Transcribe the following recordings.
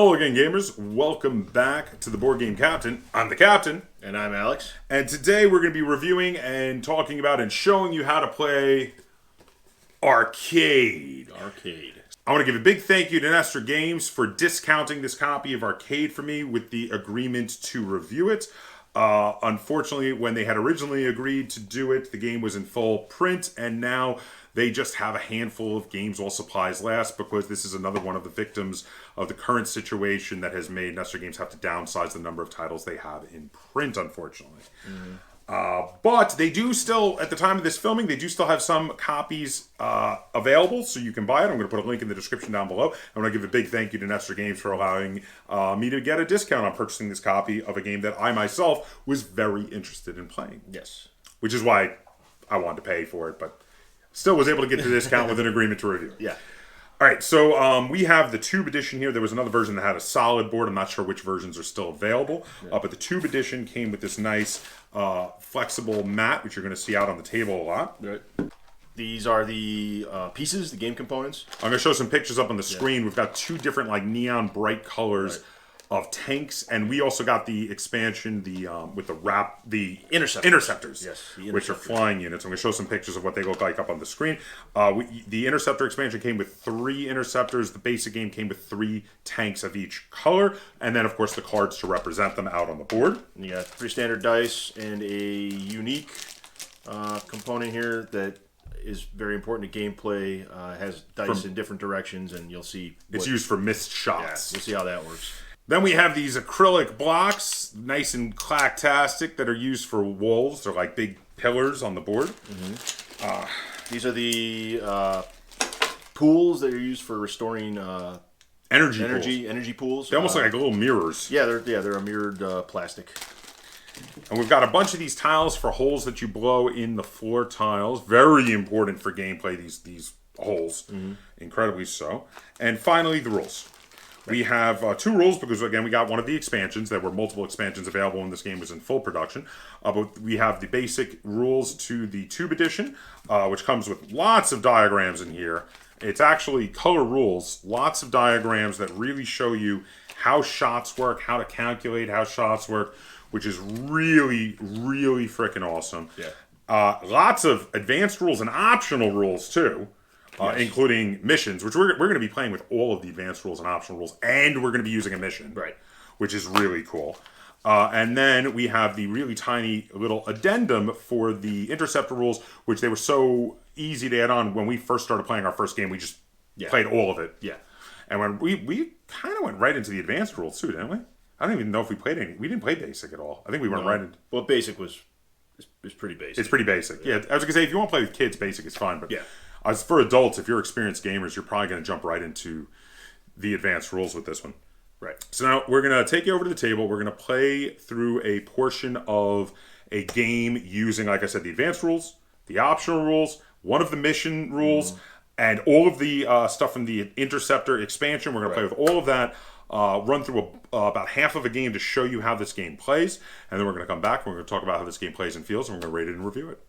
Hello again, gamers. Welcome back to the Board Game Captain. I'm the Captain. And I'm Alex. And today we're going to be reviewing and talking about and showing you how to play Arcade. I want to give a big thank you to Nestor Games for discounting this copy of Arcade for me with the agreement to review it. Unfortunately, when they had originally agreed to do it, the game was in full print, and now they just have a handful of games while supplies last, because this is another one of the victims of the current situation that has made Nestor Games have to downsize the number of titles they have in print, unfortunately. But they do still, at the time of this filming, they do still have some copies available, so you can buy it. I'm going to put a link in the description down below. I want to give a big thank you to Nestor Games for allowing me to get a discount on purchasing this copy of a game that I myself was very interested in playing. Yes. Which is why I wanted to pay for it, but still was able to get the discount with an agreement to review it. Yeah. All right, so we have the Tube Edition here. There was another version that had a solid board. I'm not sure which versions are still available. But the Tube Edition came with this nice flexible mat, which you're going to see out on the table a lot. Right. These are the pieces, the game components. I'm going to show some pictures up on the screen. We've got two different like neon bright colors of tanks, and we also got the expansion, with the interceptors, yes, which are flying units. I'm going to show some pictures of what they look like up on the screen. The interceptor expansion came with 3 interceptors. The basic game came with 3 tanks of each color, and then of course the cards to represent them out on the board. And you got 3 standard dice and a unique component here that is very important to gameplay. Has dice in different directions, and you'll see it's used for missed shots. Yeah, we'll see how that works. Then we have these acrylic blocks, nice and clacktastic, that are used for walls. They're like big pillars on the board. These are the pools that are used for restoring energy pools. They almost look like little mirrors. Yeah, they're a mirrored plastic. And we've got a bunch of these tiles for holes that you blow in the floor tiles. Very important for gameplay, these holes. Incredibly so. And finally, the rules. We have 2 rules because, again, we got one of the expansions. There were multiple expansions available when this game was in full production. But we have the basic rules to the Tube Edition, which comes with lots of diagrams in here. It's actually color rules, lots of diagrams that really show you how shots work, how to calculate how shots work, which is really, really freaking awesome. Yeah. Lots of advanced rules and optional rules, too. Including missions, which we're going to be playing with all of the advanced rules and optional rules, and we're going to be using a mission, which is really cool. And then we have the really tiny little addendum for the interceptor rules, which they were so easy to add on when we first started playing our first game. We just played all of it. Yeah. And when we kind of went right into the advanced rules too, didn't we? I don't even know if we played any. We didn't play basic at all. I think we went right into... Well, basic is pretty basic. It's pretty basic. Yeah. I was going to say, if you want to play with kids, basic is fine, but as for adults, if you're experienced gamers, you're probably going to jump right into the advanced rules with this one. Right. So now we're going to take you over to the table. We're going to play through a portion of a game using, like I said, the advanced rules, the optional rules, one of the mission rules, and all of the stuff from the Interceptor expansion. We're going to play with all of that, run through about half of a game to show you how this game plays, and then we're going to come back and we're going to talk about how this game plays and feels, and we're going to rate it and review it.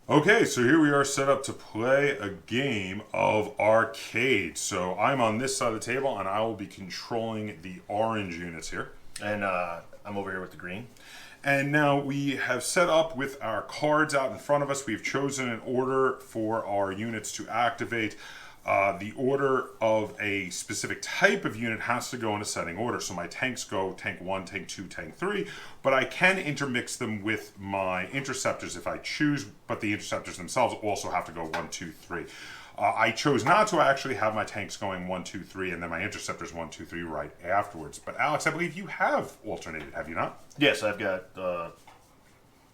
Okay, so here we are set up to play a game of Arcade. So I'm on this side of the table, and I will be controlling the orange units here. And I'm over here with the green. And now we have set up with our cards out in front of us. We've chosen an order for our units to activate. The order of a specific type of unit has to go in ascending order. So my tanks go tank 1, tank 2, tank 3, but I can intermix them with my interceptors if I choose, but the interceptors themselves also have to go 1, 2, 3. I chose not to actually have my tanks going 1, 2, 3, and then my interceptors 1, 2, 3 right afterwards. But Alex, I believe you have alternated, have you not? Yes, I've got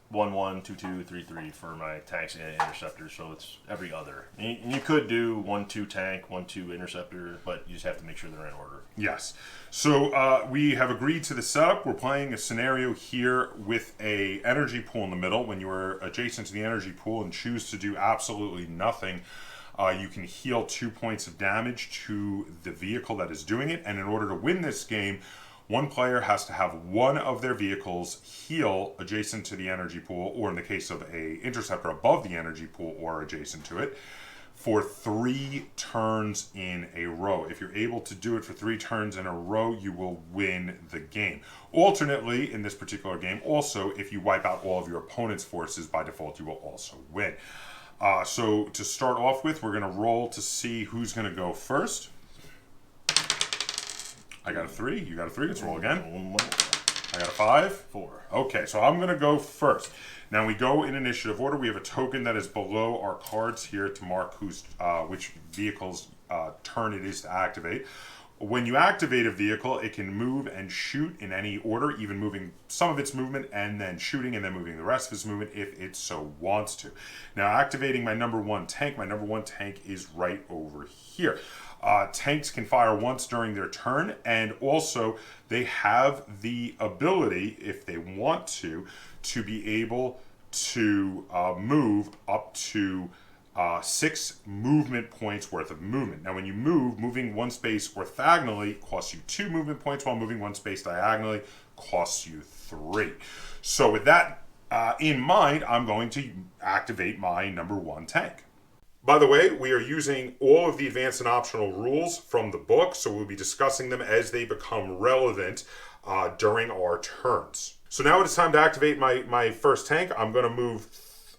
1, 1, 2, 2, 3, 3 for my tanks and interceptors, so it's every other. And you could do 1, 2 tank, 1, 2 interceptor, but you just have to make sure they're in order. Yes. So we have agreed to the setup. We're playing a scenario here with a energy pool in the middle. When you are adjacent to the energy pool and choose to do absolutely nothing, you can heal 2 points of damage to the vehicle that is doing it. And in order to win this game, one player has to have one of their vehicles heal adjacent to the energy pool, or in the case of a interceptor, above the energy pool or adjacent to it, for 3 turns in a row. If you're able to do it for 3 turns in a row, you will win the game. Alternately, in this particular game, also, if you wipe out all of your opponent's forces, by default, you will also win. So to start off with, we're going to roll to see who's going to go first. I got a 3. You got a 3. Let's roll again. I got a 5. 4. Okay, so I'm going to go first. Now we go in initiative order. We have a token that is below our cards here to mark which vehicle's turn it is to activate. When you activate a vehicle, it can move and shoot in any order, even moving some of its movement and then shooting and then moving the rest of its movement if it so wants to. Now activating my number 1 tank. My number 1 tank is right over here. Tanks can fire once during their turn, and also they have the ability, if they want to be able to move up to 6 movement points worth of movement. Now, when you moving 1 space orthogonally costs you 2 movement points, while moving 1 space diagonally costs you 3. So with that in mind, I'm going to activate my number 1 tank. By the way, we are using all of the advanced and optional rules from the book, so we'll be discussing them as they become relevant during our turns. So now it's time to activate my first tank. I'm going to move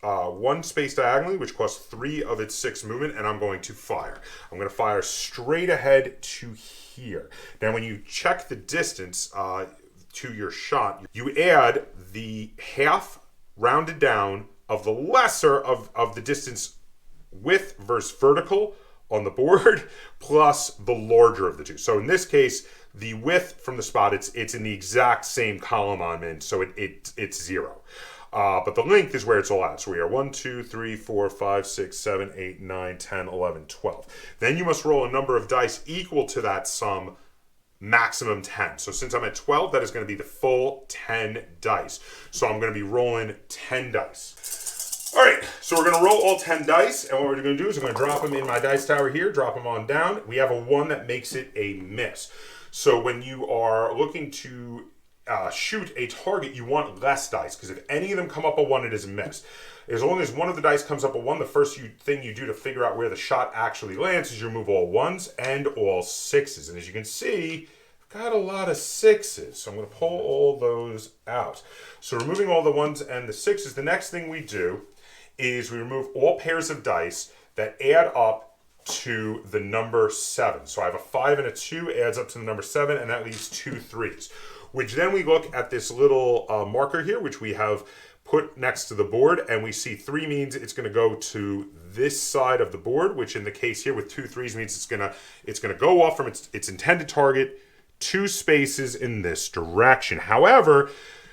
1 space diagonally, which costs 3 of its 6 movement, and I'm going to fire. I'm going to fire straight ahead to here. Now, when you check the distance to your shot, you add the half rounded down of the lesser of the distance width versus vertical on the board plus the larger of the two. So in this case, the width from the spot, it's in the exact same column I'm in, so it's 0. But the length is where it's all at. So we are 1, 2, 3, 4, 5, 6, 7, 8, 9, 10, 11, 12. Then you must roll a number of dice equal to that sum, maximum 10. So since I'm at 12, that is going to be the full 10 dice. So I'm going to be rolling 10 dice. All right, so we're going to roll all 10 dice, and what we're going to do is I'm going to drop them in my dice tower here, drop them on down. We have a 1 that makes it a miss. So when you are looking to shoot a target, you want less dice, because if any of them come up a 1, it is a miss. As long as one of the dice comes up a 1, the first thing you do to figure out where the shot actually lands is you remove all 1s and all 6s. And as you can see, I've got a lot of 6s, so I'm going to pull all those out. So removing all the 1s and the 6s, the next thing we do is we remove all pairs of dice that add up to the number 7. So I have a 5 and a 2 adds up to the number 7, and that leaves 2 3s. Which then we look at this little marker here, which we have put next to the board, and we see 3 means it's going to go to this side of the board, which in the case here with 2 3s means it's going to go off from its intended target 2 spaces in this direction. However,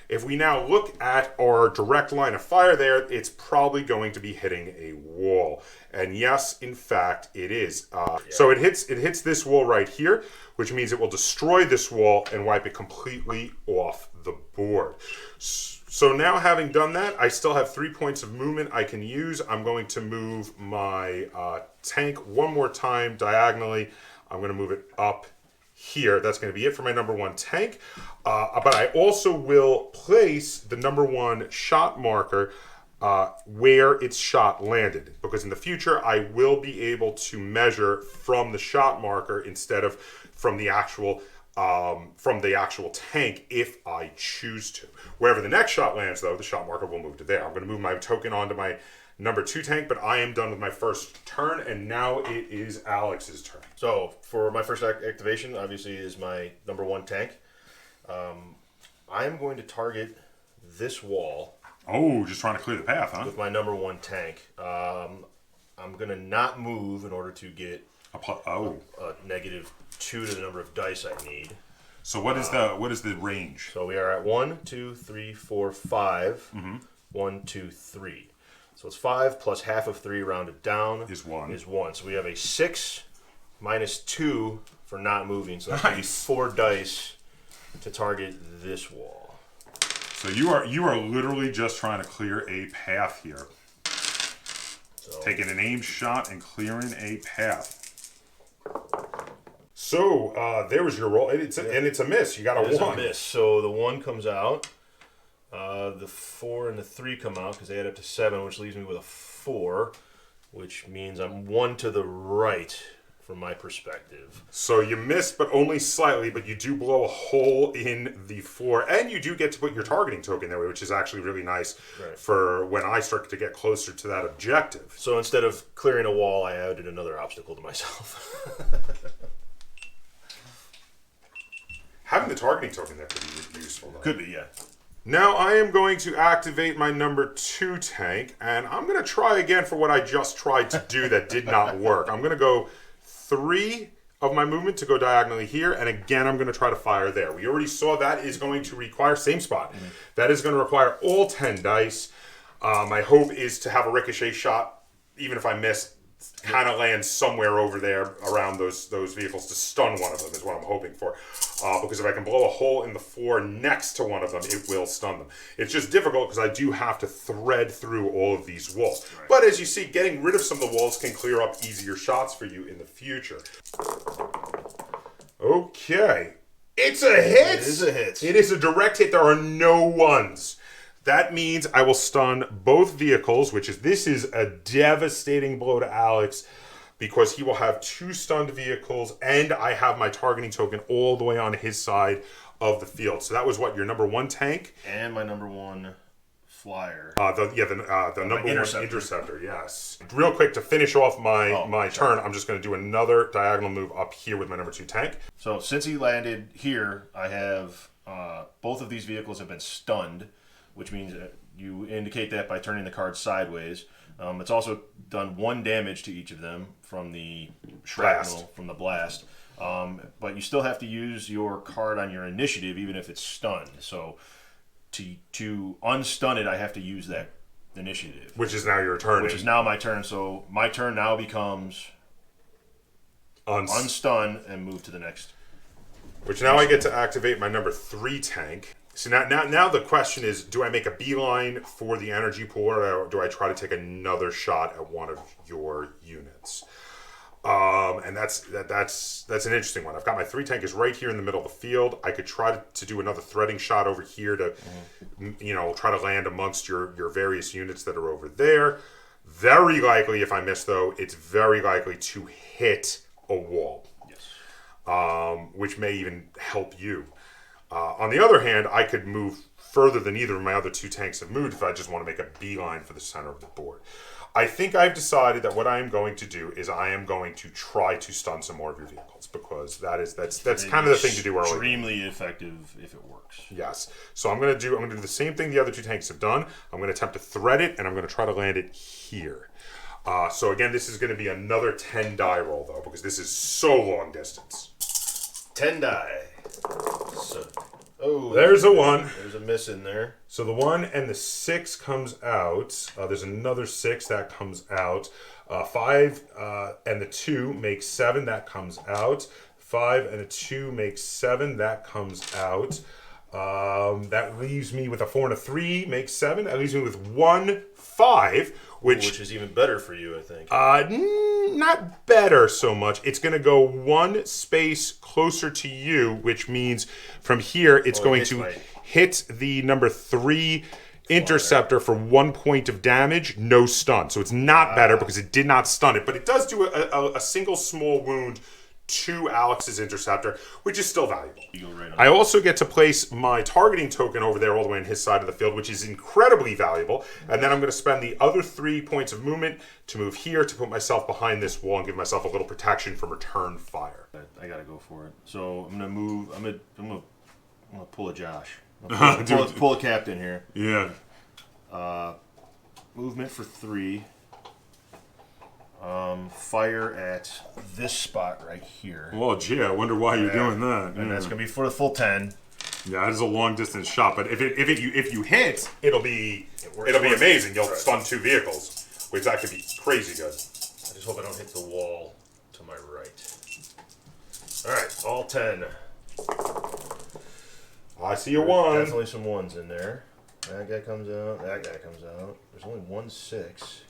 if we now look at our direct line of fire there, it's probably going to be hitting a wall. And yes, in fact, it is. So it hits this wall right here, which means it will destroy this wall and wipe it completely off the board. So now having done that, I still have 3 points of movement I can use. I'm going to move my tank 1 more time diagonally. I'm going to move it up here. That's going to be it for my number 1 tank. But I also will place the number 1 shot marker where its shot landed, because in the future I will be able to measure from the shot marker instead of from the actual tank if I choose to. Wherever the next shot lands, though, the shot marker will move to there. I'm going to move my token onto my number 2 tank, but I am done with my first turn, and now it is Alex's turn. So for my first activation, obviously, is my number 1 tank. I am going to target this wall. Oh, just trying to clear the path, huh? With my number 1 tank. I'm going to not move in order to get a -2 to the number of dice I need. So what is the range? So we are at 1, 2, 3, 4, 5. 1, 2, 3. So it's 5 plus half of 3 rounded down is 1. So we have a 6 minus 2 for not moving. So that's going to be 4 dice to target this wall. So you are literally just trying to clear a path here. So, taking an aimed shot and clearing a path. So there was your roll, and it's a miss. You got a 1. It's a miss. So the 1 comes out. The 4 and the 3 come out because they add up to 7, which leaves me with a 4. which means I'm one to the right from my perspective. So you missed, but only slightly, but you do blow a hole in the floor, and you do get to put your targeting token there, which is actually really nice for when I start to get closer to that objective. So instead of clearing a wall, I added another obstacle to myself. Having the targeting token there could be useful, though. Could be, yeah. Now I am going to activate my number 2 tank, and I'm going to try again for what I just tried to do that did not work. I'm going to go 3 of my movement to go diagonally here, and again I'm going to try to fire there. We already saw that is going to require, same spot, that is going to require all 10 dice. My hope is to have a ricochet shot, even if I miss, kind of land somewhere over there around those vehicles to stun one of them is what I'm hoping for. Because if I can blow a hole in the floor next to one of them, it will stun them. It's just difficult because I do have to thread through all of these walls. Right. But as you see, getting rid of some of the walls can clear up easier shots for you in the future. Okay. It's a hit! It is a hit. It is a direct hit. There are no ones. That means I will stun both vehicles, this is a devastating blow to Alex because he will have 2 stunned vehicles and I have my targeting token all the way on his side of the field. So that was what, your number 1 tank? And my number 1 flyer. The number 1 interceptor, yes. Real quick, to finish off my turn, I'm just going to do another diagonal move up here with my number 2 tank. So since he landed here, I have both of these vehicles have been stunned, which means you indicate that by turning the card sideways. It's also done 1 damage to each of them from the shrapnel, from the blast. But you still have to use your card on your initiative, even if it's stunned. So to unstun it, I have to use that initiative. Which is now your turn. Which is now my turn. So my turn now becomes unstun and move to the next. Which now I get to activate my number 3 tank. So now the question is, do I make a beeline for the energy pool or do I try to take another shot at one of your units? And that's an interesting one. I've got my 3 tank is right here in the middle of the field. I could try to do another threading shot over here to, try to land amongst your various units that are over there. Very likely, if I miss though, it's very likely to hit a wall. Yes. Which may even help you. On the other hand, I could move further than either of my other 2 tanks have moved if I just want to make a beeline for the center of the board. I think I've decided that what I am going to do is I am going to try to stun some more of your vehicles because that's kind of the thing to do early. Extremely effective if it works. Yes. So I'm going to do the same thing the other 2 tanks have done. I'm going to attempt to thread it and I'm going to try to land it here. So again, this is going to be another 10 die roll though because this is so long distance. 10 die. So, there's a 1. There's a miss in there. So the 1 and the 6 comes out. There's another 6 that comes out. 5 and the 2 makes 7. That comes out. 5 and a 2 makes 7. That comes out. That leaves me with a 4 and a 3 makes 7. That leaves me with 1, 5. Which is even better for you, I think. Not better so much. It's going to go 1 space closer to you, which means from here it's going to hit the number 3 interceptor for 1 point of damage, no stun. So it's not better because it did not stun it, but it does do a single small wound to Alex's interceptor, which is still valuable. I also get to place my targeting token over there all the way on his side of the field, which is incredibly valuable. And then I'm going to spend the other 3 points of movement to move here to put myself behind this wall and give myself a little protection from return fire. I got to go for it. So I'm going to move. I'm going to pull a Josh. Pull a Kaptain here. Yeah. Movement for 3. Fire at this spot right here. Oh, gee, I wonder why you're doing that. And that's going to be for the full 10. Yeah, that is a long distance shot, but if you hit, it'll be amazing. You'll stun 2 vehicles, which that could be crazy good. I just hope I don't hit the wall to my right. All right, all 10. I see a 1. Definitely some 1s in there. That guy comes out. That guy comes out. There's only 1 6.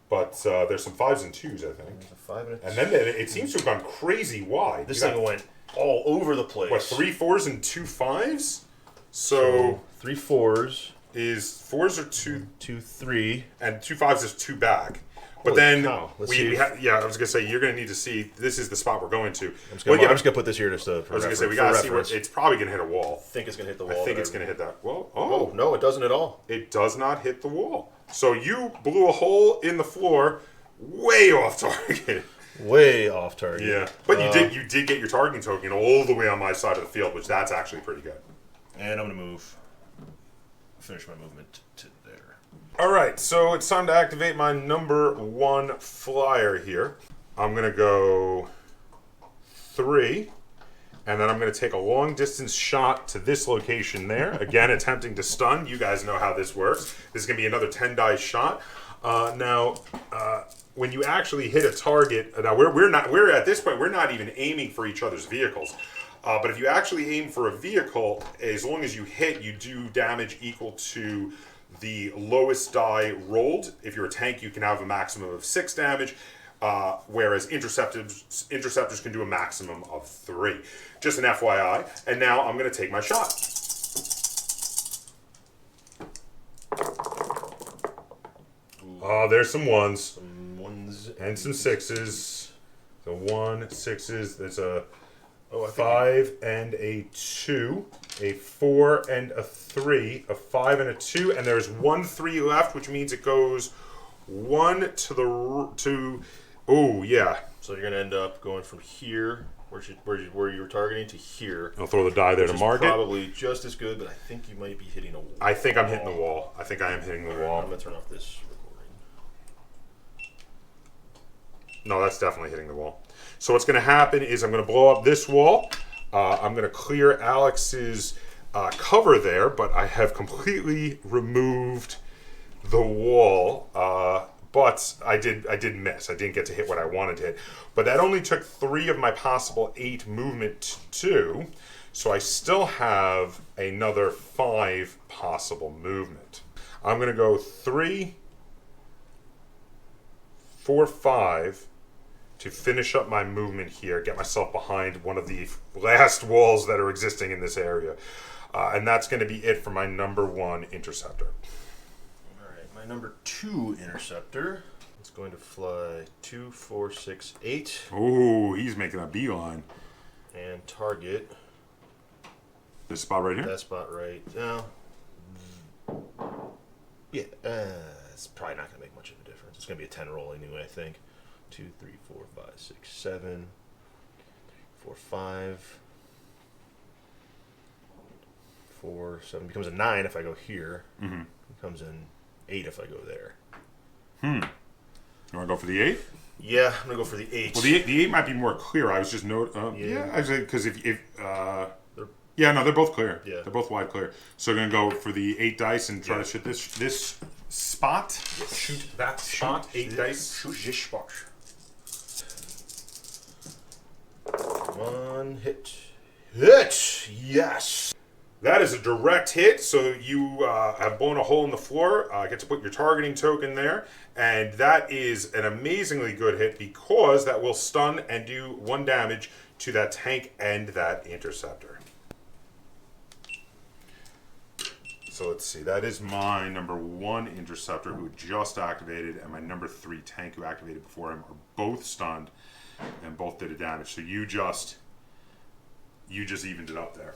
But there's some 5s and 2s, I think. There's a 5 and a 2. And then it seems to have gone crazy wide. This thing went all over the place. What, 3 4s and 2 5s? So 3 4s is 4s or 2 3, and 2 5s is 2 back. But then yeah, I was gonna say you're gonna need to see. This is the spot we're going to. I'm just gonna put this here just to. I was gonna say we gotta see where it's probably gonna hit a wall. I think it's gonna hit the wall. I think it's gonna hit that wall. Oh no, it doesn't at all. It does not hit the wall. So you blew a hole in the floor, way off target. Way off target. Yeah, but you did get your targeting token all the way on my side of the field, which that's actually pretty good. And I'm gonna finish my movement to there. All right, so it's time to activate my number 1 flyer here. I'm going to go 3, and then I'm going to take a long distance shot to this location there. Again, attempting to stun. You guys know how this works. This is going to be another 10 die shot. Now, when you actually hit a target, now we're at this point, we're not even aiming for each other's vehicles. But if you actually aim for a vehicle, as long as you hit, you do damage equal to the lowest die rolled. If you're a tank, you can have a maximum of 6 damage, whereas interceptors can do a maximum of 3. Just an FYI. And now I'm going to take my shot. Oh, there's some 1s. Some 1s. And some 6s. So 1, 6s. There's a 5 and a 2, a 4 and a 3, a 5 and a 2, and there's 1 3 left, which means it goes 1 to. Oh yeah. So you're gonna end up going from here, where you were targeting, to here. I'll throw the die there to mark it. Probably just as good, but I think you might be hitting a wall. I think I'm hitting the wall. I think I am hitting the wall. I'm gonna turn off this recording. No, that's definitely hitting the wall. So what's going to happen is I'm going to blow up this wall. I'm going to clear Alex's cover there, but I have completely removed the wall. But I did miss. I didn't get to hit what I wanted to hit. But that only took 3 of my possible 8 movement to do. So I still have another 5 possible movement. I'm going to go 3, 4, 5 to finish up my movement here, get myself behind one of the last walls that are existing in this area. And that's going to be it for my number 1 interceptor. All right, my number 2 interceptor is going to fly 2, 4, 6, 8. Oh, he's making a beeline. And target this spot right here? That spot right now. Yeah, it's probably not going to make much of a difference. It's going to be a 10 roll anyway, I think. 2, 3, 4, 5, 6, 7, 4, 5, 4, 7. Becomes a 9 if I go here. Mm-hmm. Becomes an 8 if I go there. You want to go for the 8? Yeah, I'm gonna go for the 8. Well, the 8 might be more clear. I was just actually, because they're both clear. Yeah, they're both wide clear. So we're gonna go for the 8 dice and try to shoot this spot. Shoot that spot. 8 dice. Shoot this spot. One hit. Yes. That is a direct hit, so you have blown a hole in the floor. Get to put your targeting token there, and that is an amazingly good hit because that will stun and do 1 damage to that tank and that interceptor. So let's see, that is my number 1 interceptor who just activated, and my number 3 tank who activated before him are both stunned and both did a damage. So you just evened it up there.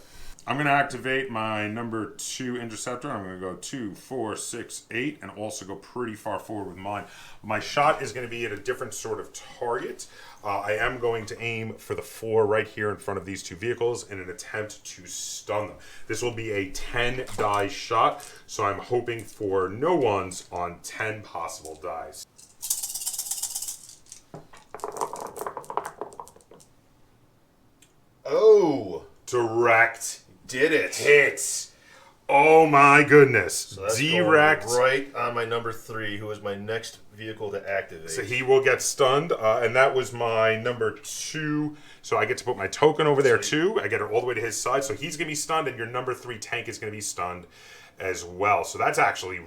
I'm going to activate my number 2 interceptor. I'm going to go 2, 4, 6, 8, and also go pretty far forward with mine. My shot is going to be at a different sort of target. I am going to aim for the floor right here in front of these 2 vehicles in an attempt to stun them. This will be a 10 die shot, so I'm hoping for no 1s on 10 possible dice. Oh! Direct. Did it. Hits. Oh my goodness. So that's direct. Right on my number 3, who is my next vehicle to activate. So he will get stunned, and that was my number 2. So I get to put my token over there too. I get it all the way to his side. So he's going to be stunned, and your number 3 tank is going to be stunned as well. So that's actually,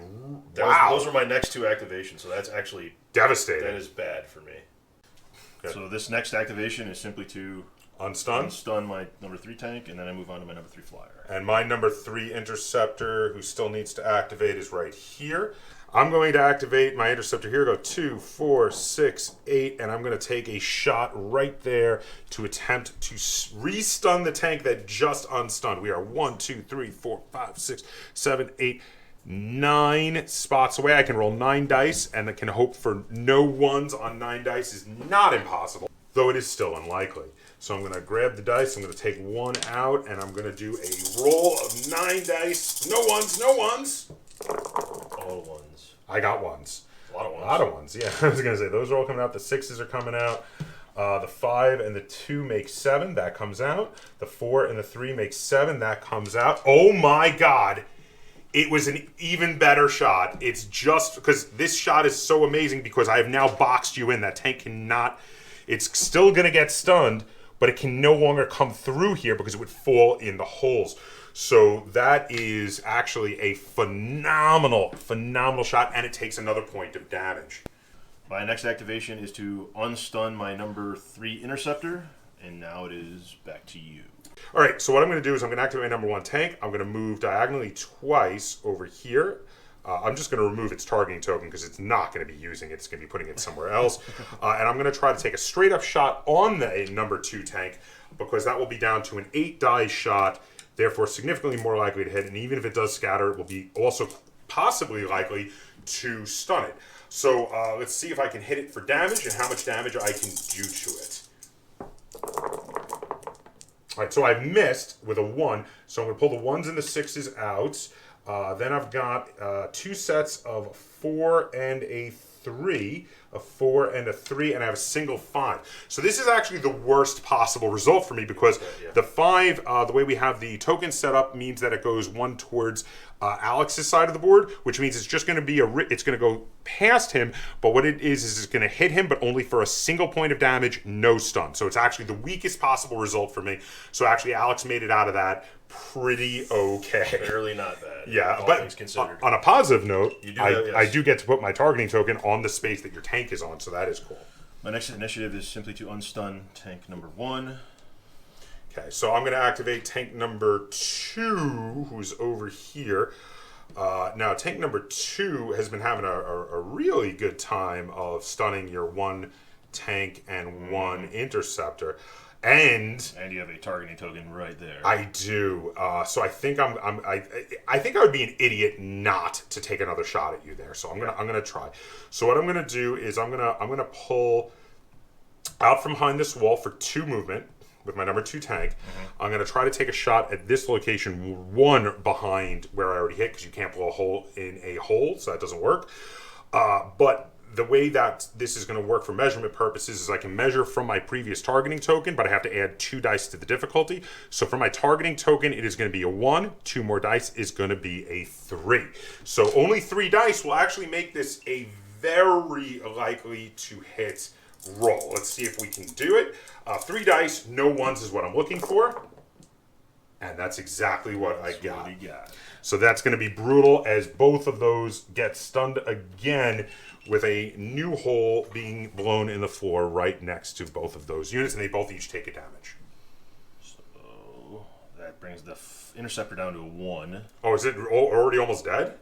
wow. Those were my next 2 activations, so that's actually devastating. That is bad for me. Good. So this next activation is simply to Unstun my number 3 tank, and then I move on to my number 3 flyer. And my number 3 interceptor, who still needs to activate, is right here. I'm going to activate my interceptor here. Go 2, 4, 6, 8, and I'm going to take a shot right there to attempt to re-stun the tank that just unstunned. We are 1, 2, 3, 4, 5, 6, 7, 8, 9 spots away. I can roll 9 dice, and I can hope for no ones on 9 dice is not impossible, though it is still unlikely. So I'm going to grab the dice, I'm going to take 1 out, and I'm going to do a roll of 9 dice. No ones, no ones. All ones. I got ones. A lot of ones. A lot of ones, yeah. I was going to say, those are all coming out. The 6s are coming out. The 5 and the 2 make 7. That comes out. The 4 and the 3 make 7. That comes out. Oh my God. It was an even better shot. It's just because this shot is so amazing because I have now boxed you in. That tank cannot... It's still going to get stunned, but it can no longer come through here because it would fall in the holes. So that is actually a phenomenal shot, and it takes another point of damage. My next activation is to unstun my number 3 interceptor, and now it is back to you. All right, so what I'm going to do is I'm going to activate my number 1 tank. I'm going to move diagonally twice over here. I'm just going to remove its targeting token because it's not going to be using it. It's going to be putting it somewhere else. And I'm going to try to take a straight up shot on the number 2 tank because that will be down to an 8 die shot, therefore significantly more likely to hit. And even if it does scatter, it will be also possibly likely to stun it. So let's see if I can hit it for damage and how much damage I can do to it. All right, so I've missed with a 1. So I'm going to pull the 1s and the 6s out. Then I've got 2 sets of 4 and a 3, a 4 and a 3, and I have a single 5. So this is actually the worst possible result for me because the 5, the way we have the token set up means that it goes 1 towards Alex's side of the board, which means it's just going to be it's going to go past him, but what it is it's going to hit him, but only for a single point of damage, no stun. So it's actually the weakest possible result for me. So actually Alex made it out of that pretty okay. Barely not bad. Yeah, but on a positive note, I do get to put my targeting token on the space that your tank is on, so that is cool. My next initiative is simply to unstun tank number 1. Okay, so I'm going to activate tank number 2, who's over here. Now, tank number 2 has been having a really good time of stunning your 1 tank and 1 interceptor. And you have a targeting token right there. I do. So I think I think I would be an idiot not to take another shot at you there. So I'm gonna try. So what I'm gonna do is I'm gonna pull out from behind this wall for 2 movement with my number 2 tank. I'm gonna try to take a shot at this location 1 behind where I already hit because you can't blow a hole in a hole, so that doesn't work. But the way that this is going to work for measurement purposes is I can measure from my previous targeting token, but I have to add 2 dice to the difficulty. So for my targeting token, it is going to be a 1. 2 more dice is going to be a 3. So only 3 dice will actually make this a very likely to hit roll. Let's see if we can do it. 3 dice, no ones is what I'm looking for. And that's exactly what I got. So that's going to be brutal as both of those get stunned again with a new hole being blown in the floor right next to both of those units, and they both each take a damage. So that brings the interceptor down to a 1. Oh, is it already almost dead?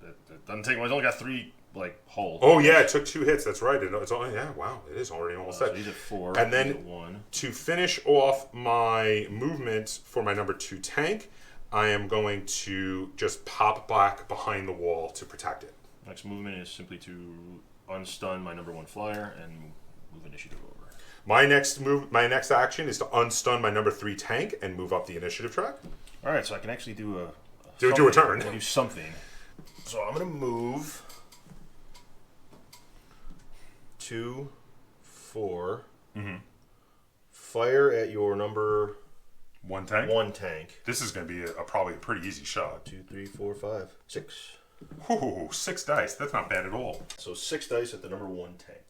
That doesn't take much. It's only got 3 holes. Oh yeah, it took 2 hits. That's right. It's only wow. It is already almost dead. So he's at 4. And then he's at 1. To finish off my movement for my number 2 tank, I am going to just pop back behind the wall to protect it. Next movement is simply to unstun my number 1 flyer and move initiative over. My next action is to unstun my number 3 tank and move up the initiative track. All right, so I can actually do a turn. Do something. So I'm going to move 2, 4. Fire at your number 1 tank. 1 tank. This is going to be probably a pretty easy shot. 2, 3, 4, 5, 6. Ooh, 6 dice. That's not bad at all. So 6 dice at the number 1 tank.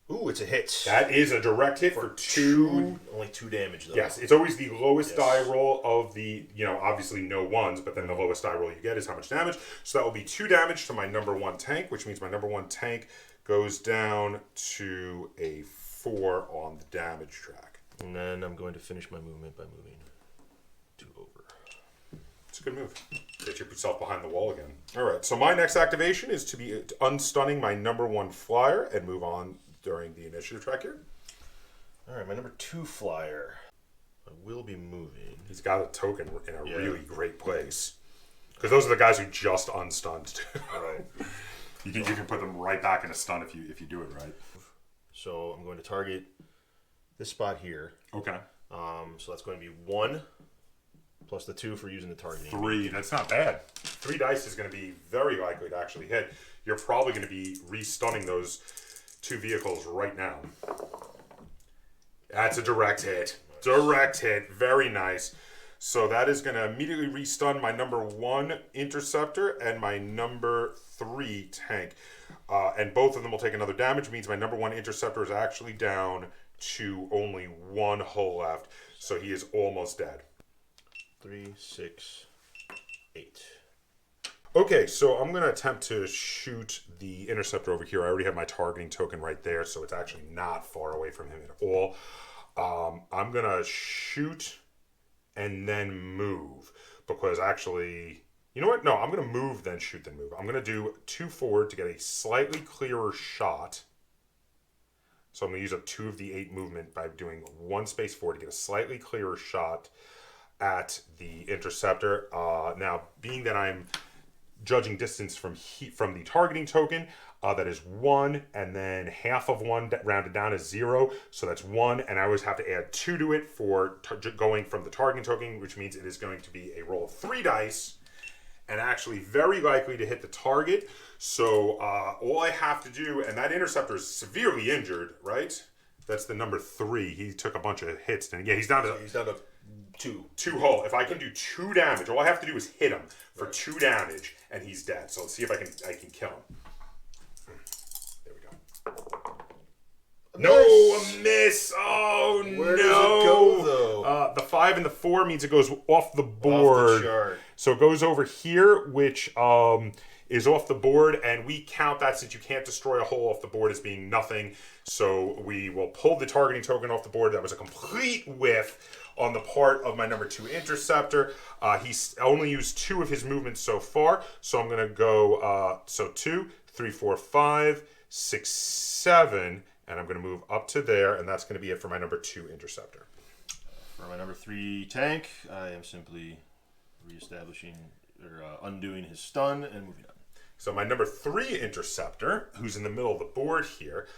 Ooh, it's a hit. That is a direct hit for 2. Only 2 damage, though. Yes, it's always the lowest die roll of the, obviously no ones, but then the lowest die roll you get is how much damage. So that will be 2 damage to my number 1 tank, which means my number 1 tank goes down to a 4 on the damage track. And then I'm going to finish my movement by moving 2 over. It's a good move. Get yourself behind the wall again. All right, so my next activation is to be unstunning my number 1 flyer and move on during the initiative track here. All right, my number 2 flyer. I will be moving. He's got a token in a really great place. Because those are the guys who just unstunned too. Right. You can put them right back in a stun if you do it right. So I'm going to target this spot here. Okay. So that's going to be 1 plus the 2 for using the targeting. 3. That's not bad. 3 dice is going to be very likely to actually hit. You're probably going to be re-stunning those 2 vehicles right now. That's a direct hit. Direct hit. Very nice. So that is going to immediately re-stun my number 1 interceptor and my number 3 tank. And both of them will take another damage. It means my number 1 interceptor is actually down to only 1 hull left. So he is almost dead. 3, 6, 8. Okay, so I'm going to attempt to shoot the interceptor over here. I already have my targeting token right there, so it's actually not far away from him at all. I'm going to shoot and then move, because actually, you know what? No, I'm going to move, then shoot, then move. I'm going to do 2 forward to get a slightly clearer shot. So I'm going to use up 2 of the 8 movement by doing 1 space forward to get a slightly clearer shot at the interceptor. Now, being that I'm judging distance from the targeting token, that is 1, and then half of 1 rounded down is 0, so that's 1, and I always have to add 2 to it for going from the targeting token, which means it is going to be a roll of 3 dice, and actually very likely to hit the target. So all I have to do, and that interceptor is severely injured, right? That's the number 3. He took a bunch of hits, and yeah, he's down to 2 hull. If I can do 2 damage, all I have to do is hit him for 2 damage, and he's dead. So let's see if I can kill him. There we go. No, a miss. Oh, Where does it go, though? The 5 and the 4 means it goes off the board. Off the chart. So it goes over here, which is off the board, and we count that, since you can't destroy a hole off the board, as being nothing. So we will pull the targeting token off the board. That was a complete whiff on the part of my number 2 interceptor. He's only used 2 of his movements so far. So I'm going to go, 2, 3, 4, 5, 6, 7, and I'm going to move up to there, and that's going to be it for my number 2 interceptor. For my number 3 tank, I am simply reestablishing or undoing his stun and moving on. So my number 3 interceptor, who's in the middle of the board here,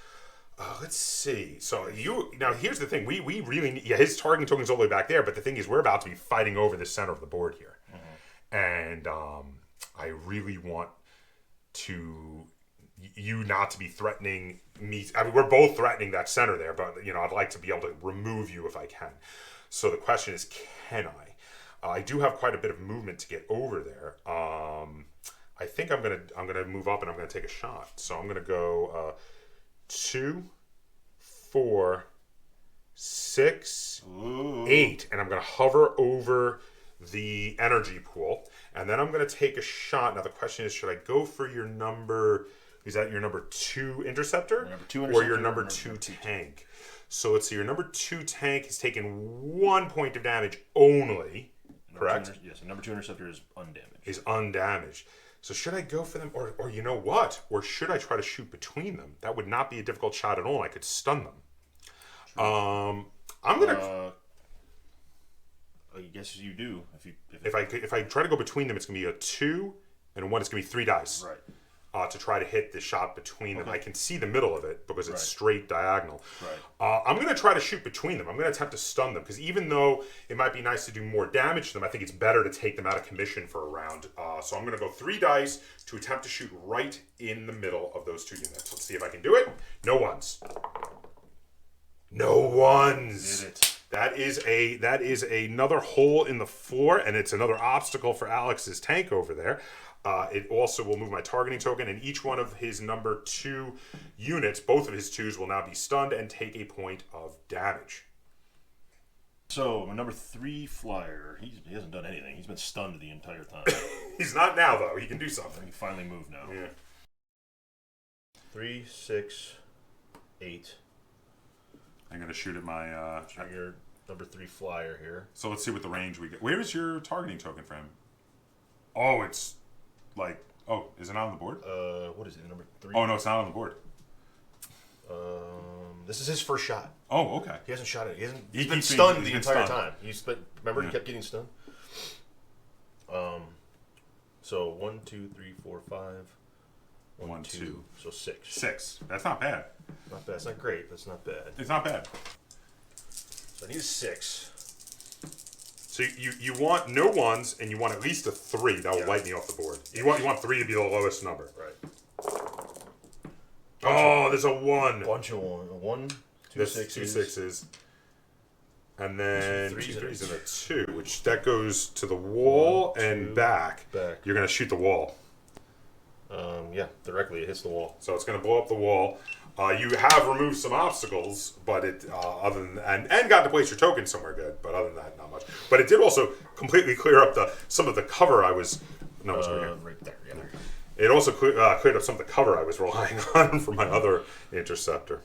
let's see. So now here's the thing. We really need, his targeting token's all the way back there, but the thing is, we're about to be fighting over the center of the board here. And I really want you not to be threatening me. I mean, we're both threatening that center there, but I'd like to be able to remove you if I can. So the question is, can I? I do have quite a bit of movement to get over there. I think I'm gonna move up, and I'm gonna take a shot. So I'm gonna go 2, 4, 6, 8, and I'm gonna hover over the energy pool, and then I'm gonna take a shot. Now the question is, should I go for your number? Is that your number 2 interceptor? Number 2 interceptor, or your number 2 tank? So let's see. Your number 2 tank has taken 1 point of damage only. Correct? Yes, number 2 interceptor is undamaged. Is undamaged. So should I go for them, or you know what? Or should I try to shoot between them? That would not be a difficult shot at all. I could stun them. True. I'm gonna. I guess you do. If I try to go between them, it's gonna be a 2 and a 1. It's gonna be 3 dice. Right. To try to hit the shot between them. I can see the middle of it because it's straight diagonal. Right. I'm going to try to shoot between them. I'm going to attempt to stun them, because even though it might be nice to do more damage to them, I think it's better to take them out of commission for a round. So I'm going to go 3 dice to attempt to shoot right in the middle of those 2 units. Let's see if I can do it. No ones. No ones. Did it. That is another hole in the floor, and it's another obstacle for Alex's tank over there. It also will move my targeting token, and each one of his number 2 units, both of his 2s, will now be stunned and take a point of damage. So, my number 3 flyer, he hasn't done anything. He's been stunned the entire time. He's not now, though. He can do something. He finally moved now. Yeah. 3, 6, 8. I'm going to shoot at my... your number 3 flyer here. So let's see what the range we get. Where is your targeting token for him? Oh, it's like... Oh, is it not on the board? What is it? Number 3? Oh, no, it's not on the board. This is his first shot. Oh, okay. He hasn't shot it. He's He's been been stunned the stunned. entire time. Remember, he kept getting stunned. So 1, 2, 3, 4, 5. 1, 2. So 6. 6. That's not bad. Not bad. It's not great, but it's not bad. It's not bad. So I need a 6. So you want no 1s, and you want at least a 3. That will light me off the board. You want 3 to be the lowest number. Right. Oh, there's a 1. Bunch of 1. 1, 2 There's 6s. 2 6s. And then 2 3s and a 2, which that goes to the wall 1, and 2, back. back. You're going to shoot the wall. Yeah, directly. It hits the wall. So it's going to blow up the wall. You have removed some obstacles, but it other than and got to place your token somewhere good. But other than that, not much. But it did also completely clear up some of the cover I was. No, it's right here. Right there. Yeah. It also cleared up some of the cover I was relying on for my other interceptor.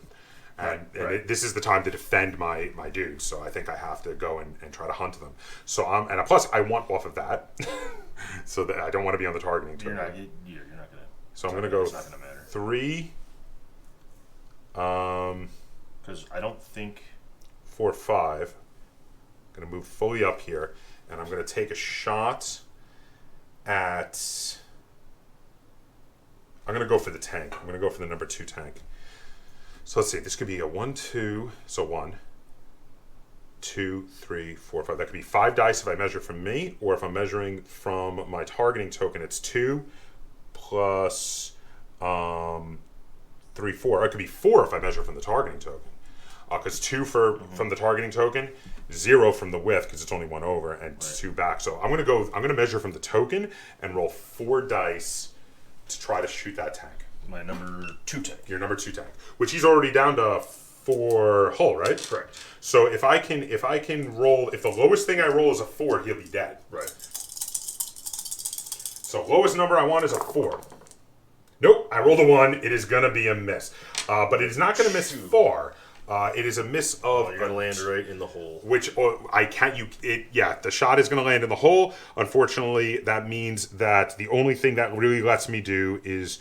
And this is the time to defend my dudes, so I think I have to go and try to hunt them. So and plus I want off of that, so that I don't want to be on the targeting turn. You're not gonna. So I'm gonna go It's not gonna matter. 3. Because I don't think 4, 5. I'm gonna move fully up here, and I'm gonna take a shot at. I'm gonna go for the tank. I'm gonna go for the number 2 tank. So let's see. This could be a 1, 2. So 1, 2, 3, 4, 5. That could be 5 dice if I measure from me, or if I'm measuring from my targeting token, it's 2 plus 3, 4. It could be 4 if I measure from the targeting token. Because 2 from the targeting token, 0 from the width because it's only 1 over, and 2 back. So I'm gonna measure from the token and roll 4 dice to try to shoot that tank. my number 2 tank. Your number 2 tank, which he's already down to 4 hull, right? Correct. So if I can roll, if the lowest thing I roll is a 4, he'll be dead. Right. So lowest number I want is a 4. Nope, I rolled a 1. It is gonna be a miss, but it is not gonna miss far. It is a miss of. You're gonna land right in the hole. Which I can't. Yeah, the shot is gonna land in the hole. Unfortunately, that means that the only thing that really lets me do is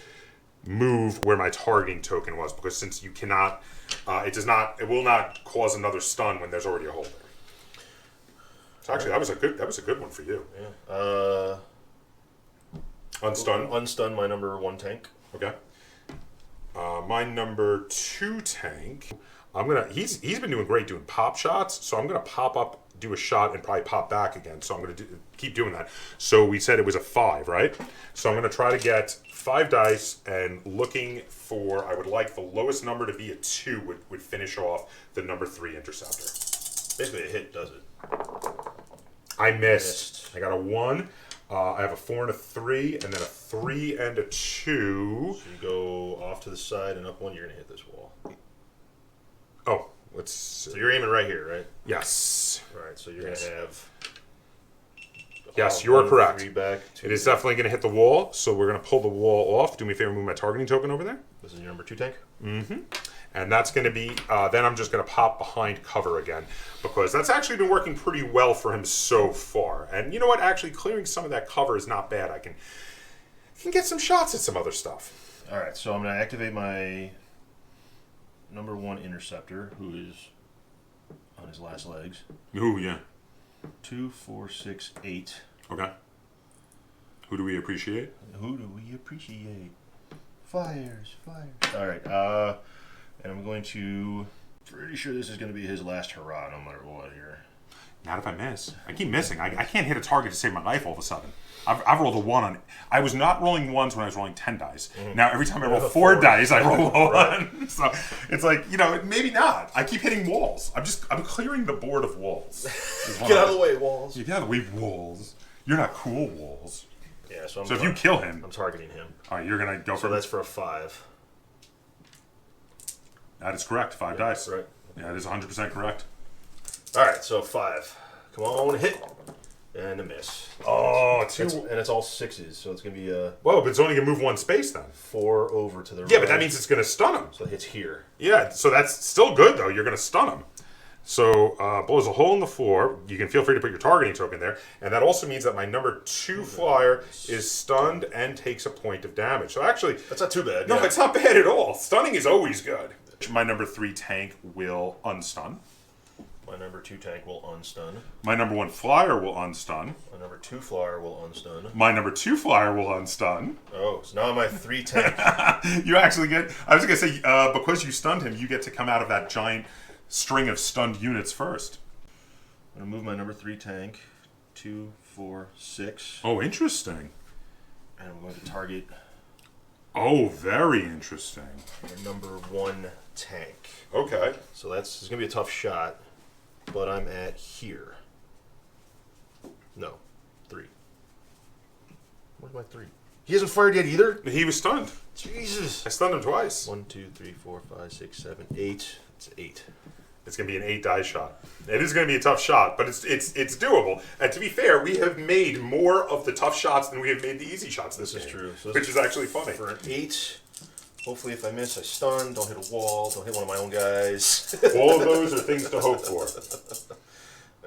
move where my targeting token was, because since you cannot, it will not cause another stun when there's already a hole there. So actually, that was a good one for you. Yeah. Unstun. Unstun my number 1 tank. Okay. My number 2 tank. He's been doing great doing pop shots, so I'm gonna pop up, do a shot, and probably pop back again. So I'm gonna keep doing that. So we said it was a 5, right? So I'm gonna try to get 5 dice, and looking for, I would like the lowest number to be a 2 would finish off the number 3 interceptor. Basically, a hit does it. I missed. I got a 1. I have a 4 and a 3, and then a 3 and a 2. So you go off to the side and up 1. You're gonna hit this wall. Oh, let's see. So you're aiming right here, right? Yes. Right. So you're gonna have. Yes, you are correct. 3 back. 2 It is definitely going to hit the wall, so we're going to pull the wall off. Do me a favor, move my targeting token over there. This is your number 2 tank? Mm-hmm. And that's going to be, then I'm just going to pop behind cover again, because that's actually been working pretty well for him so far. And you know what? Actually, clearing some of that cover is not bad. I can get some shots at some other stuff. All right, so I'm going to activate my number 1 interceptor, who is on his last legs. Ooh, yeah. 2, 4, 6, 8. Okay. Who do we appreciate? Who do we appreciate? Fires. All right, and I'm going to. Pretty sure this is going to be his last hurrah, no matter what here. Not if I miss. I keep missing. I can't hit a target to save my life all of a sudden. I've rolled a 1 on it. I was not rolling 1s when I was rolling 10 dice. Mm-hmm. Now every time I roll 4 dice, I roll a 1. Right. So it's like, maybe not. I keep hitting walls. I'm clearing the board of walls. Get out of the way, walls. Get out of the way, walls. You're not cool, walls. Yeah, so if you kill him, I'm targeting him. All right, you're gonna go for. So that's for a 5. That is correct. 5 dice. Right. Yeah, that is 100% correct. All right, so 5. Come on, hit. And a miss. Oh, 2. And it's all 6s, so it's going to be a... Well, but it's only going to move 1 space then. 4 over to the right. Yeah, but that means it's going to stun him. So it hits here. Yeah, so that's still good, though. You're going to stun him. So blows a hole in the floor. You can feel free to put your targeting token there. And that also means that my number 2 flyer is stunned and takes a point of damage. So actually... That's not too bad. No, yeah. it's not bad at all. Stunning is always good. My number 3 tank will unstun. My number 2 tank will unstun. My number 1 flyer will unstun. My number 2 flyer will unstun. My number 2 flyer will unstun. Oh, so now my 3 tank. You actually get... I was going to say, because you stunned him, you get to come out of that giant string of stunned units first. I'm going to move my number 3 tank. 2, 4, 6. Oh, interesting. And I'm going to target... Oh, very interesting. my number 1 tank. Okay. So it's going to be a tough shot. But I'm at here. No. 3. Where's my 3? He hasn't fired yet either? He was stunned. Jesus. I stunned him twice. 1, 2, 3, 4, 5, 6, 7, 8. It's 8. It's going to be an 8 die shot. It is going to be a tough shot, but it's doable. And to be fair, we have made more of the tough shots than we have made the easy shots this This game, is true. So which is actually funny. For an 8, hopefully if I miss, I stun. Don't hit a wall. Don't hit one of my own guys. All of those are things to hope for.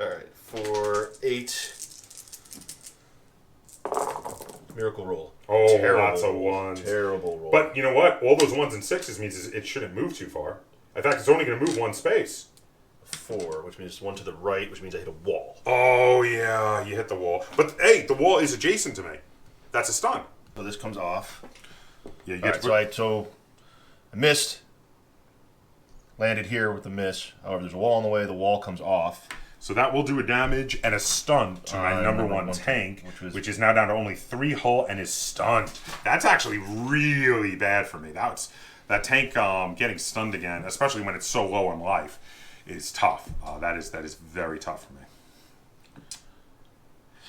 All right. For 8, miracle roll. Oh, Terrible that's a roll. 1. Terrible roll. But you know what? All those 1s and 6s means it shouldn't move too far. In fact, it's only going to move 1 space. 4, which means 1 to the right, which means I hit a wall. Oh, yeah, you hit the wall. But, hey, the wall is adjacent to me. That's a stun. So this comes off. Yeah, you All get right, so I missed. Landed here with the miss. However, there's a wall in the way. The wall comes off. So that will do a damage and a stun to my number 1 tank, which is now down to only 3 hull and is stunned. That's actually really bad for me. That tank getting stunned again, especially when it's so low on life, is tough. That is very tough for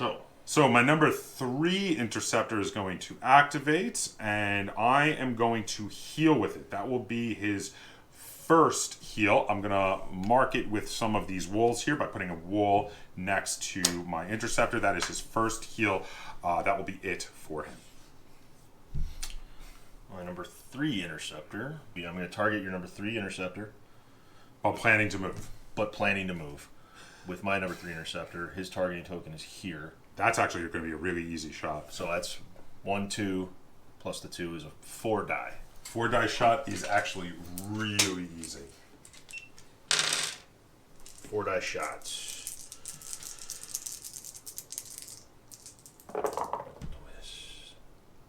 me. So my number 3 interceptor is going to activate, and I am going to heal with it. That will be his first heal. I'm going to mark it with some of these walls here by putting a wall next to my interceptor. That is his first heal. That will be it for him. My number 3 interceptor. I'm going to target your number 3 interceptor. While planning to move. But planning to move. With my number 3 interceptor, his targeting token is here. That's actually going to be a really easy shot. So that's 1, 2, plus the 2 is a 4 die. 4 die shot is actually really easy. 4 die shots.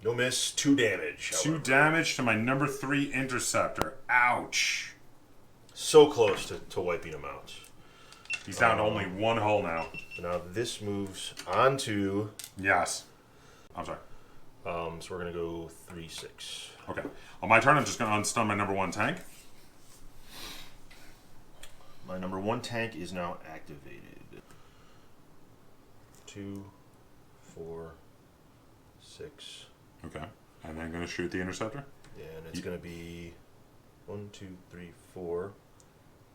No miss, 2 damage. 2 damage to my number 3 interceptor. Ouch. So close to wiping him out. He's down to only 1 hull now. Now this moves onto... Yes. I'm sorry. So we're going to go 3, 6. Okay. On my turn, I'm just going to unstun my number 1 tank. My number 1 tank is now activated. 2, 4, 6. Okay. And then going to shoot the interceptor. Yeah, and it's going to be 1, 2, 3, 4.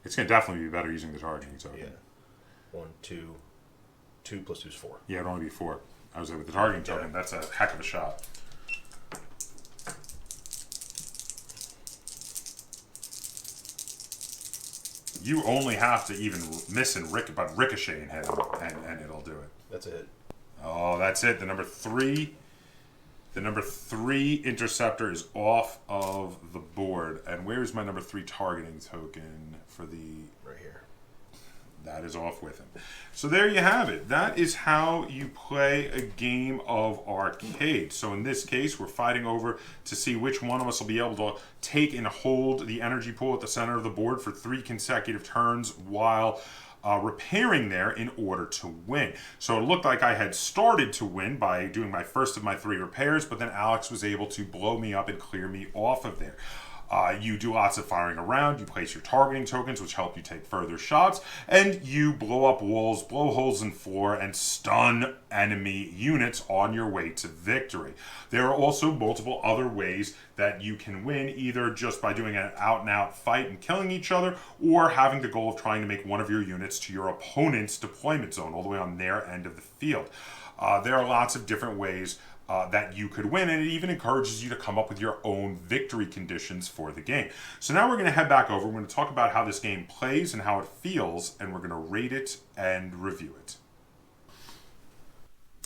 It's going to definitely be better using the targeting token. Yeah. 1, 2. 2 plus 2 is 4. Yeah, it'd only be 4. I was like, with the targeting token, that's a heck of a shot. You only have to even miss and ricochet and hit him, and it'll do it. That's a hit. Oh, that's it. The number 3 interceptor is off of the board. And where's my number 3 targeting token for the... Right here. That is off with him. So there you have it. That is how you play a game of arcade. So in this case, we're fighting over to see which one of us will be able to take and hold the energy pool at the center of the board for 3 consecutive turns while repairing there in order to win. So it looked like I had started to win by doing my first of my 3 repairs, but then Alex was able to blow me up and clear me off of there. You do lots of firing around, you place your targeting tokens, which help you take further shots, and you blow up walls, blow holes in floor, and stun enemy units on your way to victory. There are also multiple other ways that you can win, either just by doing an out-and-out fight and killing each other, or having the goal of trying to make one of your units to your opponent's deployment zone, all the way on their end of the field. There are lots of different ways that you could win, and it even encourages you to come up with your own victory conditions for the game. So now we're going to head back over. We're going to talk about how this game plays and how it feels, and we're going to rate it and review it.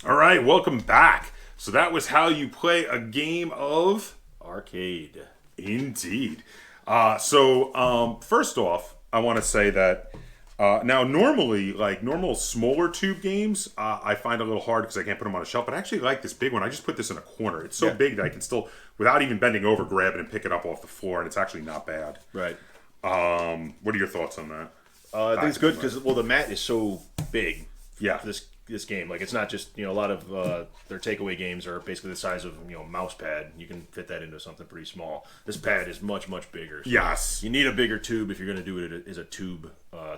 All right, welcome back. So that was how you play a game of Arcade. Indeed. First off, I want to say that now normally, like normal smaller tube games, I find a little hard because I can't put them on a shelf. But I actually like this big one. I just put this in a corner. It's so big that I can still, without even bending over, grab it and pick it up off the floor, and it's actually not bad. Right. What are your thoughts on that? I think it's good because the mat is so big. Yeah. For this game, like it's not just a lot of their takeaway games are basically the size of a mouse pad. You can fit that into something pretty small. This pad is much bigger. So Yes. you need a bigger tube if you're going to do it as a tube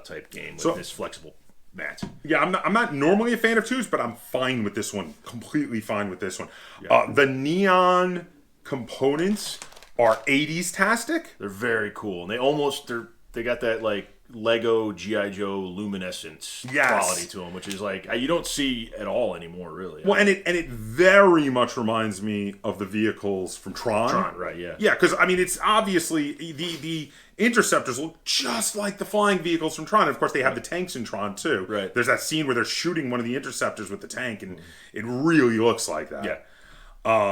type game with this flexible mat. Yeah, I'm not normally a fan of tubes, but I'm fine with this one. Completely fine with this one. Yeah. The neon components are 80s-tastic. They're very cool, and they got that like Lego G.I. Joe luminescence quality to them, which is like you don't see at all anymore, really. Well, and it very much reminds me of the vehicles from Tron. Tron, right? Yeah. Yeah, because I mean, it's obviously the interceptors look just like the flying vehicles from Tron. And of course, they have the tanks in Tron too. Right. There's that scene where they're shooting one of the interceptors with the tank, and it really looks like that. Yeah.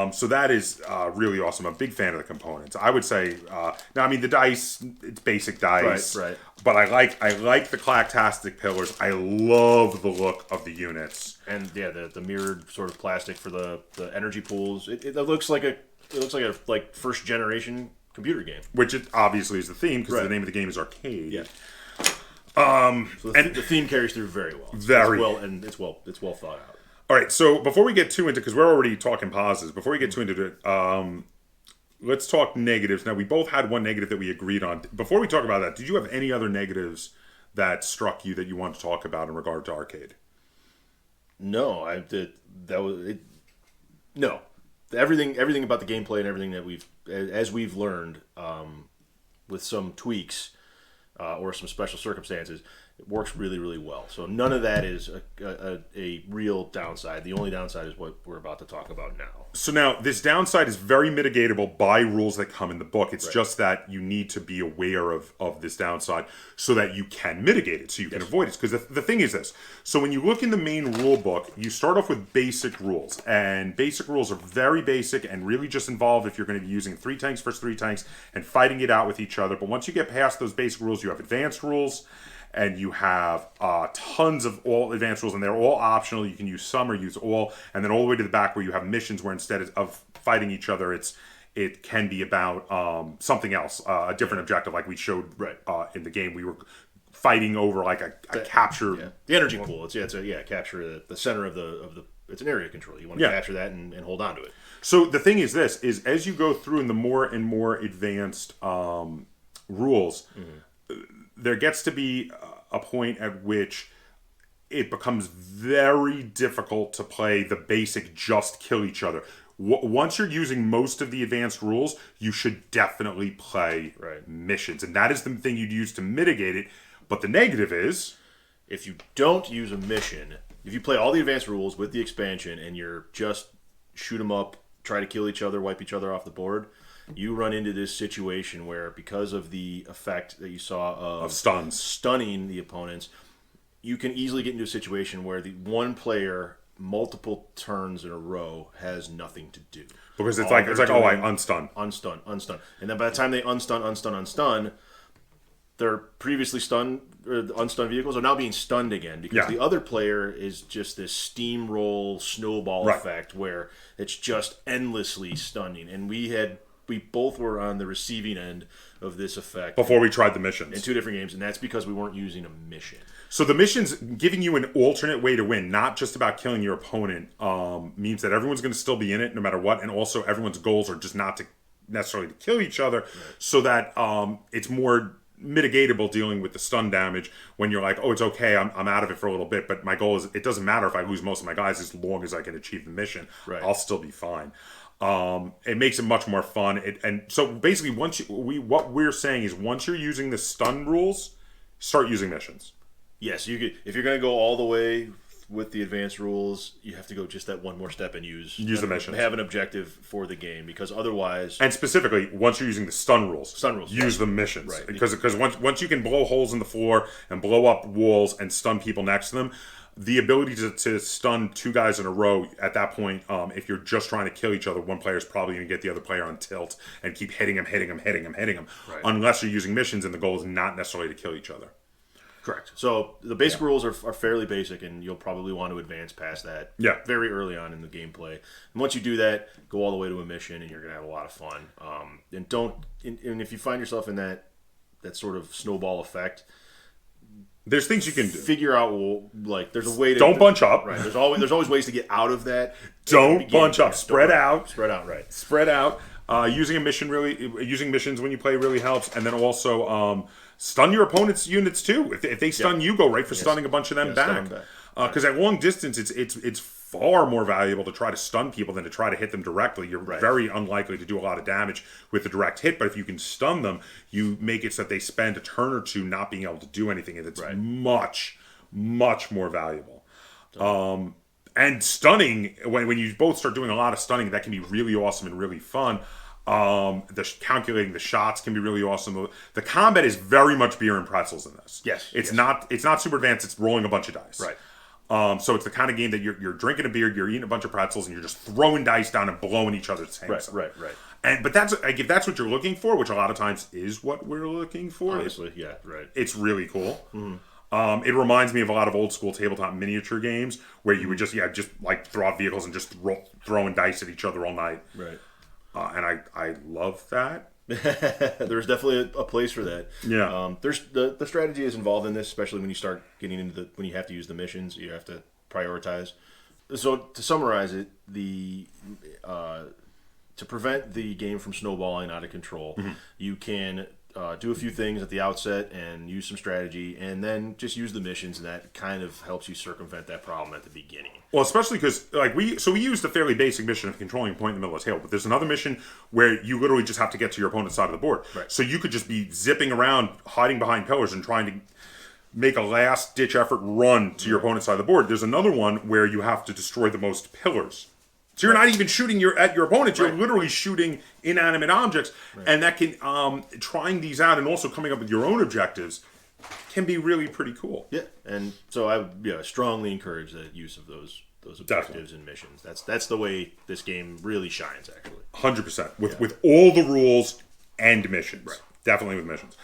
So that is really awesome. I'm a big fan of the components. I would say now. I mean, the dice, it's basic dice, right. But I like the clacktastic pillars. I love the look of the units, and the mirrored sort of plastic for the energy pools. It looks like a first generation computer game, which it obviously is the theme because the name of the game is Arcade. Yeah. So the theme carries through very well. It's well thought out. All right, so before we get too into, because we're already talking positives, before we get too into it, let's talk negatives. Now, we both had one negative that we agreed on. Before we talk about that, did you have any other negatives that struck you that you want to talk about in regard to Arcade? No, that was it. No, everything about the gameplay and everything that we've learned, with some tweaks or some special circumstances, it works really, really well. So none of that is a real downside. The only downside is what we're about to talk about now. So now, this downside is very mitigatable by rules that come in the book. It's just that you need to be aware of this downside so that you can mitigate it, so you can avoid it. Because the thing is this. So when you look in the main rule book, you start off with basic rules. And basic rules are very basic and really just involved if you're going to be using 3 tanks versus 3 tanks and fighting it out with each other. But once you get past those basic rules, you have advanced rules. And you have tons of all advanced rules, and they're all optional. You can use some or use all, and then all the way to the back where you have missions where instead of fighting each other, it can be about something else, a different objective, like we showed in the game. We were fighting over like a capture. Yeah. The energy pool. It's capture the center of the. It's an area control. You want to capture that and hold on to it. So the thing is this: is as you go through in the more and more advanced rules. There gets to be a point at which it becomes very difficult to play the basic just kill each other. Once you're using most of the advanced rules, you should definitely play missions. And that is the thing you'd use to mitigate it. But the negative is, if you don't use a mission, if you play all the advanced rules with the expansion and you're just shoot 'em up, try to kill each other, wipe each other off the board, you run into this situation where, because of the effect that you saw of stunning the opponents, you can easily get into a situation where the one player multiple turns in a row has nothing to do. Because it's like I unstun. Unstun. And then by the time they unstun, their previously stunned or unstunned vehicles are now being stunned again because the other player is just this steamroll snowball effect where it's just endlessly stunning. And we both were on the receiving end of this effect before we tried the missions in 2 different games, and that's because we weren't using a mission. So the missions giving you an alternate way to win, not just about killing your opponent, means that everyone's going to still be in it no matter what, and also everyone's goals are just not to necessarily to kill each other, so that it's more mitigatable dealing with the stun damage when you're like, oh, it's okay, I'm out of it for a little bit, but my goal is it doesn't matter if I lose most of my guys as long as I can achieve the mission. I'll still be fine. It makes it much more fun. And so basically, what we're saying is once you're using the stun rules, start using missions. Yes, if you're going to go all the way with the advanced rules, you have to go just that one more step and use the missions. Have an objective for the game, because otherwise, and specifically once you're using the stun rules, use the missions, right? Because once you can blow holes in the floor and blow up walls and stun people next to them, the ability to stun two guys in a row at that point, if you're just trying to kill each other, one player is probably going to get the other player on tilt and keep hitting him, Right. unless you're using missions and the goal is not necessarily to kill each other. Correct. So the basic rules are fairly basic, and you'll probably want to advance past that very early on in the gameplay. And once you do that, go all the way to a mission, and you're going to have a lot of fun. And if you find yourself in that sort of snowball effect, there's things you can do. Figure out, like, there's a way to... Don't bunch up. Right. There's always ways to get out of that. Don't bunch up. Spread out. Spread out, right. Spread out. Using missions when you play really helps. And then also stun your opponent's units too. If they stun you, go right for stunning a bunch of them back. Because at long distance, it's far more valuable to try to stun people than to try to hit them directly. You're very unlikely to do a lot of damage with a direct hit, but if you can stun them, you make it so that they spend a turn or two not being able to do anything, and it's much, much more valuable. And stunning, when you both start doing a lot of stunning, that can be really awesome and really fun. Calculating the shots can be really awesome. The combat is very much beer and pretzels in this. Yes. It's not super advanced, it's rolling a bunch of dice. Right. So it's the kind of game that you're drinking a beer, you're eating a bunch of pretzels, and you're just throwing dice down and blowing each other's tanks up. Right. But if that's what you're looking for, which a lot of times is what we're looking for, obviously, yeah, right. It's really cool. Mm-hmm. It reminds me of a lot of old school tabletop miniature games where you would just like throw out vehicles and just throwing dice at each other all night. Right. And I love that. There's definitely a place for that. Yeah. There's the strategy is involved in this, especially when you start getting into when you have to use the missions, you have to prioritize. So to summarize it, to prevent the game from snowballing out of control, you can do a few things at the outset and use some strategy, and then just use the missions, and that kind of helps you circumvent that problem at the beginning. Well, especially because we used a fairly basic mission of controlling a point in the middle of the table, but there's another mission where you literally just have to get to your opponent's side of the board. Right. So you could just be zipping around, hiding behind pillars, and trying to make a last-ditch effort run to your opponent's side of the board. There's another one where you have to destroy the most pillars. So you're not even shooting at your opponent. You're literally shooting inanimate objects. Right. And that can, trying these out and also coming up with your own objectives can be really pretty cool. Yeah, and so I would strongly encourage the use of those objectives and missions. That's the way this game really shines, actually. 100%. With all the rules and missions. Right. Definitely with missions.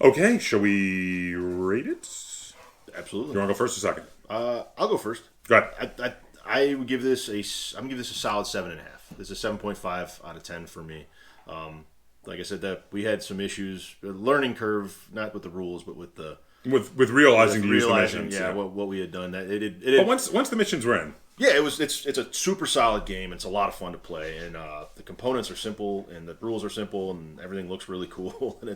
Okay, shall we rate it? Absolutely. You want to go first or second? I'll go first. Go ahead. I would give this a solid 7.5. This is a 7.5 out of 10 for me. Like I said, that we had some issues, a learning curve, not with the rules, but with the with realizing to use the missions. Yeah, what we had done. But once the missions were in, it's a super solid game. It's a lot of fun to play, and the components are simple, and the rules are simple, and everything looks really cool. And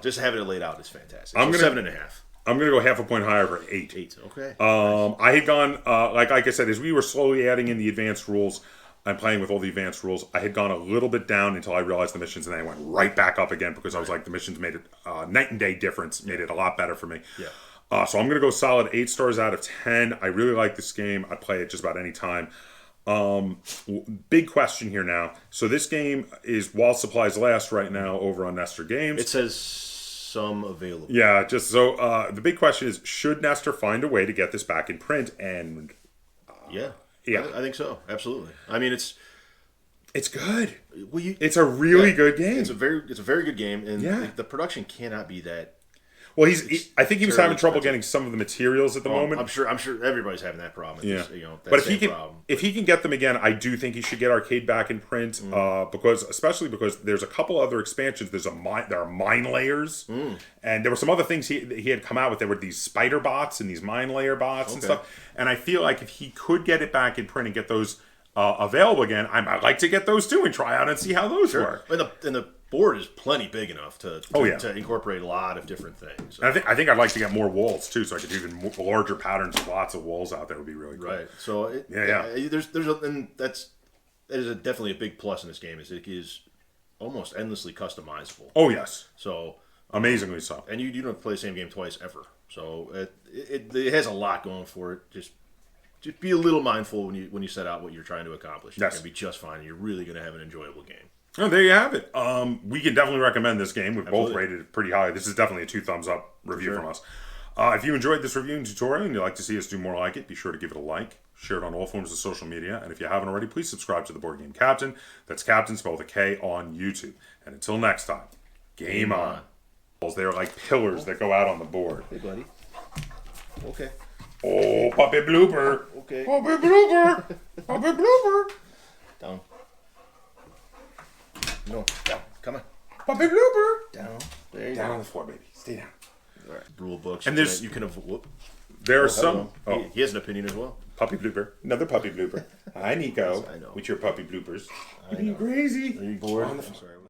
just having it laid out is fantastic. So 7.5. I'm going to go half a point higher for 8. 8, okay. I had gone, like I said, as we were slowly adding in the advanced rules, I'm playing with all the advanced rules, I had gone a little bit down until I realized the missions, and then I went right back up again because I was like, the missions made it night and day difference, made it a lot better for me. Yeah. So I'm going to go solid 8 stars out of 10. I really like this game. I play it just about any time. Big question here now. So this game is while supplies last right now over on Nestor Games. It says some available. Yeah, just so the big question is, should Nestor find a way to get this back in print? And yeah, I think so. Absolutely. I mean, it's good. Well, it's a really good game. It's a very good game, and the production cannot be that. Well, I think he was having trouble getting some of the materials at the moment. I'm sure everybody's having that problem. Yeah. But if he can get them again, I do think he should get Arcade back in print. Especially because there's a couple other expansions. There are mine layers, and there were some other things he had come out with. There were these spider bots and these mine layer bots and stuff. And I feel like if he could get it back in print and get those available again, I'd like to get those too and try out and see how those work. And the board is plenty big enough to incorporate a lot of different things. So. I think I'd like to get more walls too, so I could do even larger patterns with lots of walls out there. Would be really cool. Right. So that is definitely a big plus in this game. Is it is almost endlessly customizable. Oh yes. So Amazingly so. And you don't have to play the same game twice ever. So it has a lot going for it. Just be a little mindful when you set out what you're trying to accomplish. You're Yes. going to be just fine. You're really going to have an enjoyable game. Oh, there you have it. We can definitely recommend this game. We've both Absolutely. rated it pretty high. This is definitely a 2 thumbs up review Sure. from us. If you enjoyed this review and tutorial and you'd like to see us do more like it, be sure to give it a like, share it on all forms of social media, and if you haven't already, please subscribe to the Board Game Captain. That's Captain spelled with a K on YouTube. And until next time, game on. They're like pillars that go out on the board. Hey, buddy. Okay. Oh, puppy blooper. Okay. Puppy blooper. Puppy blooper. Down. No. Down. Come on. Puppy blooper. Down. There you Down go. on the floor, baby. Stay down. All right. Rule books. And You can whoop. There are Hello. some. He has an opinion as well. Puppy blooper. Another puppy blooper. Hi, Nico. Yes, I know. With your puppy bloopers. I You being know. crazy. Are you bored? On the I'm sorry.